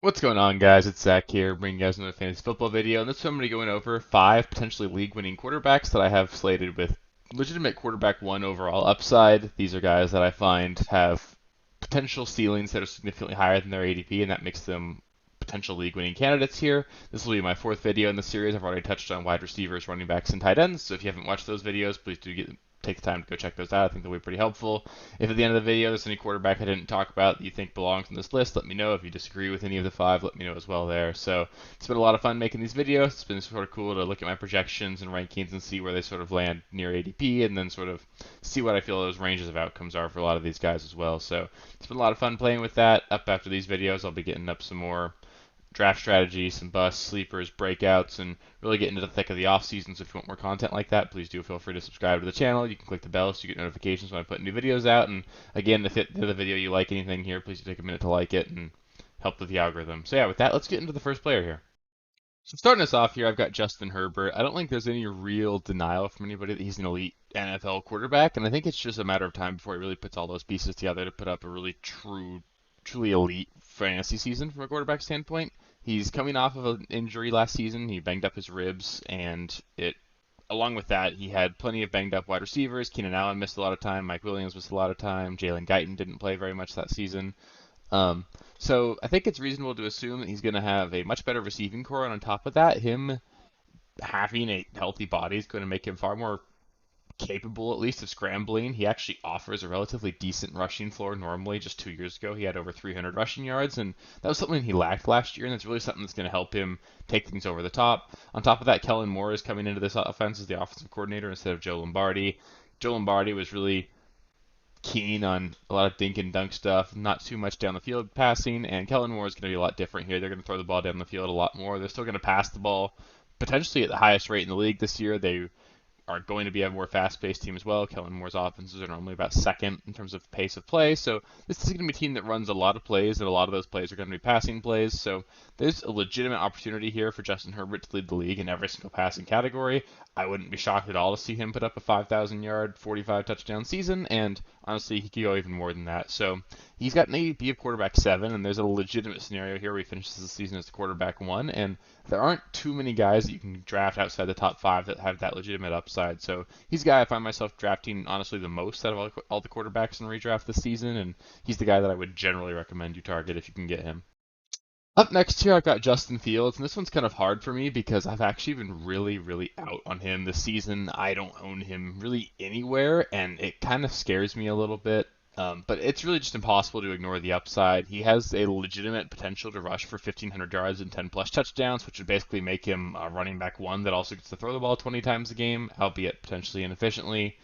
What's going on, guys? It's Zach here, bringing you guys another fantasy football video. And this one, I'm going to be going over 5 potentially league-winning quarterbacks that I have slated with legitimate quarterback 1 overall upside. These are guys that I find have potential ceilings that are significantly higher than their ADP, and that makes them potential league-winning candidates here. This will be my 4th video in the series. I've already touched on wide receivers, running backs, and tight ends. So if you haven't watched those videos, please take the time to go check those out. I think they'll be pretty helpful. If at the end of the video there's any quarterback I didn't talk about that you think belongs on this list, let me know. If you disagree with any of the 5, let me know as well there. So it's been a lot of fun making these videos. It's been sort of cool to look at my projections and rankings and see where they sort of land near ADP, and then sort of see what I feel those ranges of outcomes are for a lot of these guys as well. So it's been a lot of fun playing with that. Up after these videos, I'll be getting up some more draft strategy, some busts, sleepers, breakouts, and really get into the thick of the off season. So if you want more content like that, please do feel free to subscribe to the channel. You can click the bell so you get notifications when I put new videos out. And again, if at the end of the video you like anything here, please take a minute to like it and help with the algorithm. So yeah, with that, let's get into the first player here. So starting us off here, I've got Justin Herbert. I don't think there's any real denial from anybody that he's an elite NFL quarterback, and I think it's just a matter of time before he really puts all those pieces together to put up a really truly elite fantasy season from a quarterback standpoint. He's coming off of an injury last season. He banged up his ribs, and along with that, he had plenty of banged up wide receivers. Keenan Allen missed a lot of time. Mike Williams missed a lot of time. Jalen Guyton didn't play very much that season. So I think it's reasonable to assume that he's going to have a much better receiving core, and on top of that, him having a healthy body is going to make him far more capable at least of scrambling. He actually offers a relatively decent rushing floor normally. Just 2 years ago, he had over 300 rushing yards, and that was something he lacked last year, and that's really something that's going to help him take things over the top. On top of that, Kellen Moore is coming into this offense as the offensive coordinator instead of Joe Lombardi. Joe Lombardi was really keen on a lot of dink and dunk stuff, not too much down the field passing, and Kellen Moore is going to be a lot different here. They're going to throw the ball down the field a lot more. They're still going to pass the ball potentially at the highest rate in the league this year. They are going to be a more fast-paced team as well. Kellen Moore's offenses are normally about second in terms of pace of play. So this is going to be a team that runs a lot of plays, and a lot of those plays are going to be passing plays. So there's a legitimate opportunity here for Justin Herbert to lead the league in every single passing category. I wouldn't be shocked at all to see him put up a 5,000-yard, 45-touchdown season, and honestly, he could go even more than that. So he's got an ADP of quarterback 7, and there's a legitimate scenario here where he finishes the season as the quarterback 1, and there aren't too many guys that you can draft outside the top 5 that have that legitimate upside. So he's the guy I find myself drafting honestly the most out of all the quarterbacks in redraft this season, and he's the guy that I would generally recommend you target if you can get him. Up next here, I've got Justin Fields, and this one's kind of hard for me because I've actually been really out on him this season. I don't own him really anywhere, and it kind of scares me a little bit. But it's really just impossible to ignore the upside. He has a legitimate potential to rush for 1,500 yards and 10 plus touchdowns, which would basically make him a running back 1 that also gets to throw the ball 20 times a game, albeit potentially inefficiently.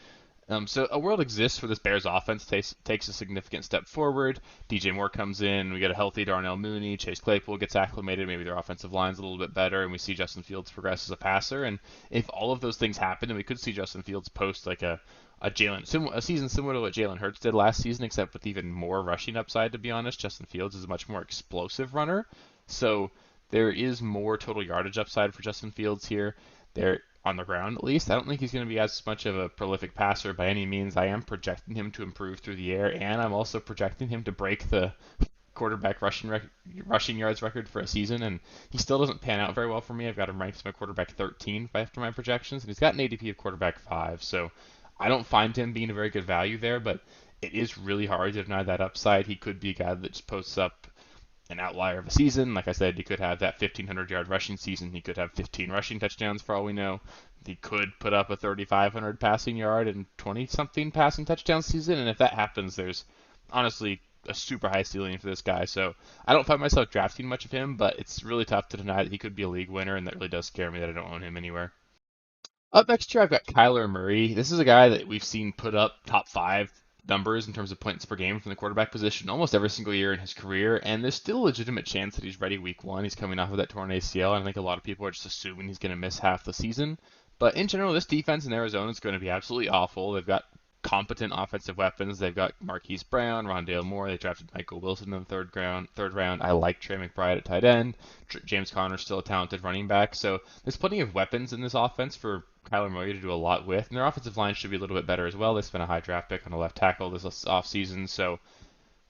So a world exists where this Bears offense takes a significant step forward. DJ Moore comes in, we get a healthy Darnell Mooney, Chase Claypool gets acclimated, maybe their offensive line's a little bit better, and we see Justin Fields progress as a passer. And if all of those things happen, then we could see Justin Fields post like a season similar to what Jalen Hurts did last season, except with even more rushing upside. To be honest, Justin Fields is a much more explosive runner, so there is more total yardage upside for Justin Fields here. There on the ground at least. I don't think he's going to be as much of a prolific passer by any means. I am projecting him to improve through the air, and I'm also projecting him to break the quarterback rushing yards record for a season, and he still doesn't pan out very well for me. I've got him ranked as my quarterback 13 after my projections, and he's got an ADP of quarterback 5, so I don't find him being a very good value there, but it is really hard to deny that upside. He could be a guy that just posts up an outlier of a season. Like I said, he could have that 1,500-yard rushing season. He could have 15 rushing touchdowns for all we know. He could put up a 3,500 passing yard and 20-something passing touchdown season. And if that happens, there's honestly a super high ceiling for this guy. So I don't find myself drafting much of him, but it's really tough to deny that he could be a league winner, and that really does scare me that I don't own him anywhere. Up next year, I've got Kyler Murray. This is a guy that we've seen put up top 5 numbers in terms of points per game from the quarterback position almost every single year in his career, and there's still a legitimate chance that he's ready week 1. He's coming off of that torn ACL, and I think a lot of people are just assuming he's going to miss half the season. But in general, this defense in Arizona is going to be absolutely awful. They've got competent offensive weapons. They've got Marquise Brown, Rondale Moore. They drafted Michael Wilson in the third round. I like Trey McBride at tight end. James Conner's still a talented running back. So there's plenty of weapons in this offense for Kyler Murray to do a lot with. And their offensive line should be a little bit better as well. They spent a high draft pick on a left tackle this offseason. So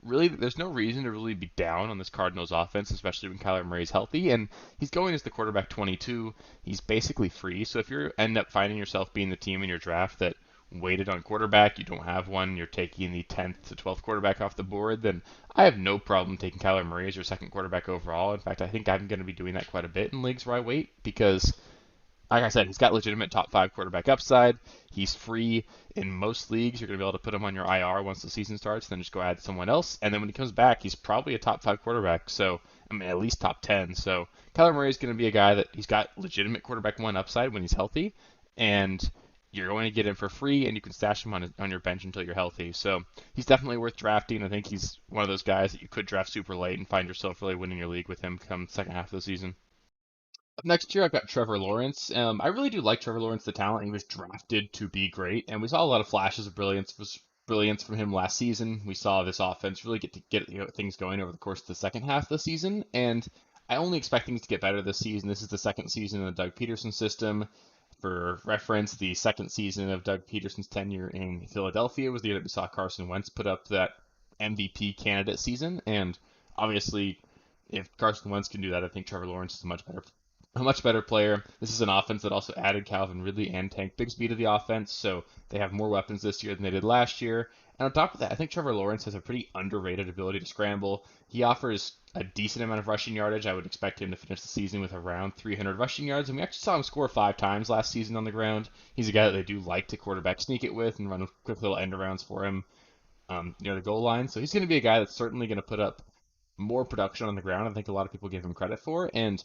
really, there's no reason to really be down on this Cardinals offense, especially when Kyler Murray's healthy. And he's going as the quarterback 22. He's basically free. So if you end up finding yourself being the team in your draft that waited on quarterback, you don't have one, you're taking the 10th to 12th quarterback off the board, then I have no problem taking Kyler Murray as your second quarterback overall. In fact, I think I'm going to be doing that quite a bit in leagues where I wait because like I said, he's got legitimate top five quarterback upside. He's free in most leagues. You're going to be able to put him on your IR once the season starts, then just go add someone else. And then when he comes back, he's probably a top five quarterback. So, I mean, at least top 10. So, Kyler Murray is going to be a guy that he's got legitimate quarterback one upside when he's healthy. And you're going to get him for free, and you can stash him on your bench until you're healthy. So, he's definitely worth drafting. I think he's one of those guys that you could draft super late and find yourself really winning your league with him come second half of the season. Up next year, I've got Trevor Lawrence. I really do like Trevor Lawrence, the talent. He was drafted to be great, and we saw a lot of flashes of brilliance from him last season. We saw this offense really get things going over the course of the second half of the season, and I only expect things to get better this season. This is the second season in the Doug Peterson system. For reference, the second season of Doug Peterson's tenure in Philadelphia was the year that we saw Carson Wentz put up that MVP candidate season, and obviously, if Carson Wentz can do that, I think Trevor Lawrence is a much better player. This is an offense that also added Calvin Ridley and Tank Bigsby to the offense, so they have more weapons this year than they did last year. And on top of that, I think Trevor Lawrence has a pretty underrated ability to scramble. He offers a decent amount of rushing yardage. I would expect him to finish the season with around 300 rushing yards, and we actually saw him score 5 times last season on the ground. He's a guy that they do like to quarterback sneak it with and run quick little end arounds for him near the goal line. So he's going to be a guy that's certainly going to put up more production on the ground. I think a lot of people give him credit for, and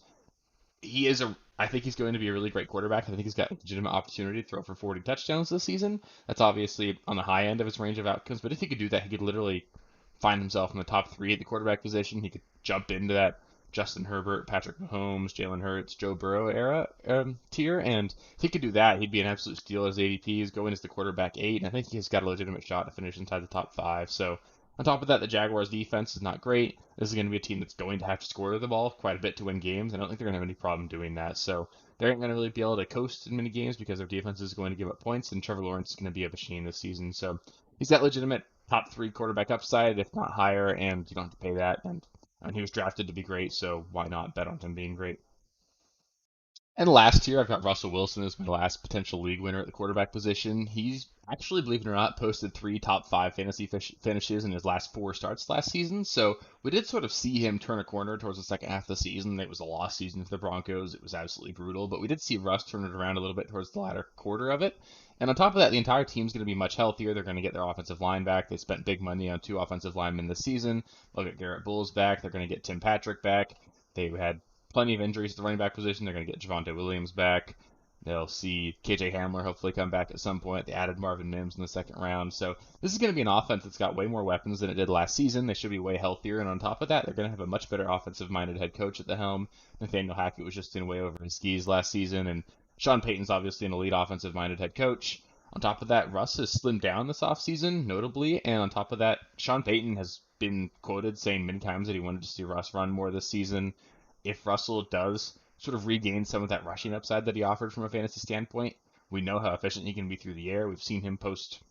I think he's going to be a really great quarterback. I think he's got a legitimate opportunity to throw for 40 touchdowns this season. That's obviously on the high end of his range of outcomes, but if he could do that, he could literally find himself in the top three at the quarterback position. He could jump into that Justin Herbert, Patrick Mahomes, Jalen Hurts, Joe Burrow era tier, and if he could do that, he'd be an absolute steal as ADP. He's going as the quarterback 8, and I think he's got a legitimate shot to finish inside the top 5. So on top of that, the Jaguars' defense is not great. This is going to be a team that's going to have to score the ball quite a bit to win games. I don't think they're going to have any problem doing that. So they aren't going to really be able to coast in many games because their defense is going to give up points, and Trevor Lawrence is going to be a machine this season. So he's got legitimate top 3 quarterback upside, if not higher, and you don't have to pay that. And he was drafted to be great, so why not bet on him being great? And last year, I've got Russell Wilson as my last potential league winner at the quarterback position. He's actually, believe it or not, posted 3 top 5 fantasy finishes in his last 4 starts last season. So we did sort of see him turn a corner towards the second half of the season. It was a lost season for the Broncos. It was absolutely brutal, but we did see Russ turn it around a little bit towards the latter quarter of it. And on top of that, the entire team's going to be much healthier. They're going to get their offensive line back. They spent big money on 2 offensive linemen this season. They'll get Garrett Bowles back. They're going to get Tim Patrick back. They had plenty of injuries at the running back position. They're going to get Javonte Williams back. They'll see KJ Hamler hopefully come back at some point. They added Marvin Mims in the second round. So this is going to be an offense that's got way more weapons than it did last season. They should be way healthier. And on top of that, they're going to have a much better offensive-minded head coach at the helm. Nathaniel Hackett was just in way over his skis last season. And Sean Payton's obviously an elite offensive-minded head coach. On top of that, Russ has slimmed down this offseason, notably. And on top of that, Sean Payton has been quoted saying many times that he wanted to see Russ run more this season. If Russell does sort of regain some of that rushing upside that he offered from a fantasy standpoint, we know how efficient he can be through the air. We've seen him post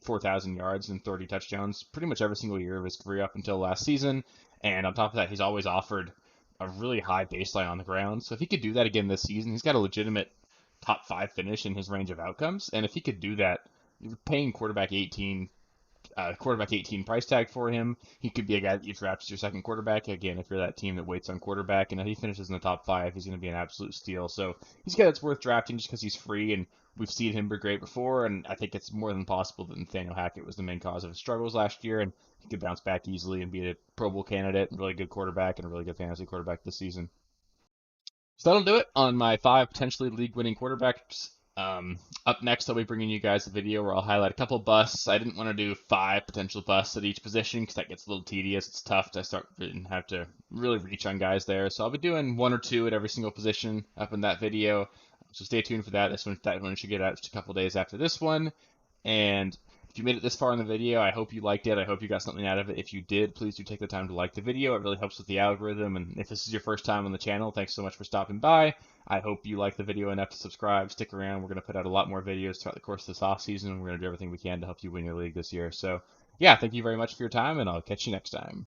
4,000 yards and 30 touchdowns pretty much every single year of his career up until last season. And on top of that, he's always offered a really high baseline on the ground. So if he could do that again this season, he's got a legitimate top 5 finish in his range of outcomes. And if he could do that, you're paying quarterback 18 price tag for him. He could be a guy that you draft as your second quarterback. Again, if you're that team that waits on quarterback, and if he finishes in the top 5, he's going to be an absolute steal. So he's a guy that's worth drafting just because he's free, and we've seen him be great before, and I think it's more than possible that Nathaniel Hackett was the main cause of his struggles last year, and he could bounce back easily and be a Pro Bowl candidate, and really good quarterback, and a really good fantasy quarterback this season. So that'll do it on my 5 potentially league-winning quarterbacks. Up next, I'll be bringing you guys a video where I'll highlight a couple busts. I didn't want to do 5 potential busts at each position because that gets a little tedious. It's tough to start and have to really reach on guys there. So I'll be doing 1 or 2 at every single position up in that video. So stay tuned for that. That one should get out just a couple days after this one. And if you made it this far in the video, I hope you liked it. I hope you got something out of it. If you did, please do take the time to like the video. It really helps with the algorithm. And if this is your first time on the channel, thanks so much for stopping by. I hope you like the video enough to subscribe. Stick around. We're going to put out a lot more videos throughout the course of this off season. We're going to do everything we can to help you win your league this year. So Yeah, thank you very much for your time, and I'll catch you next time.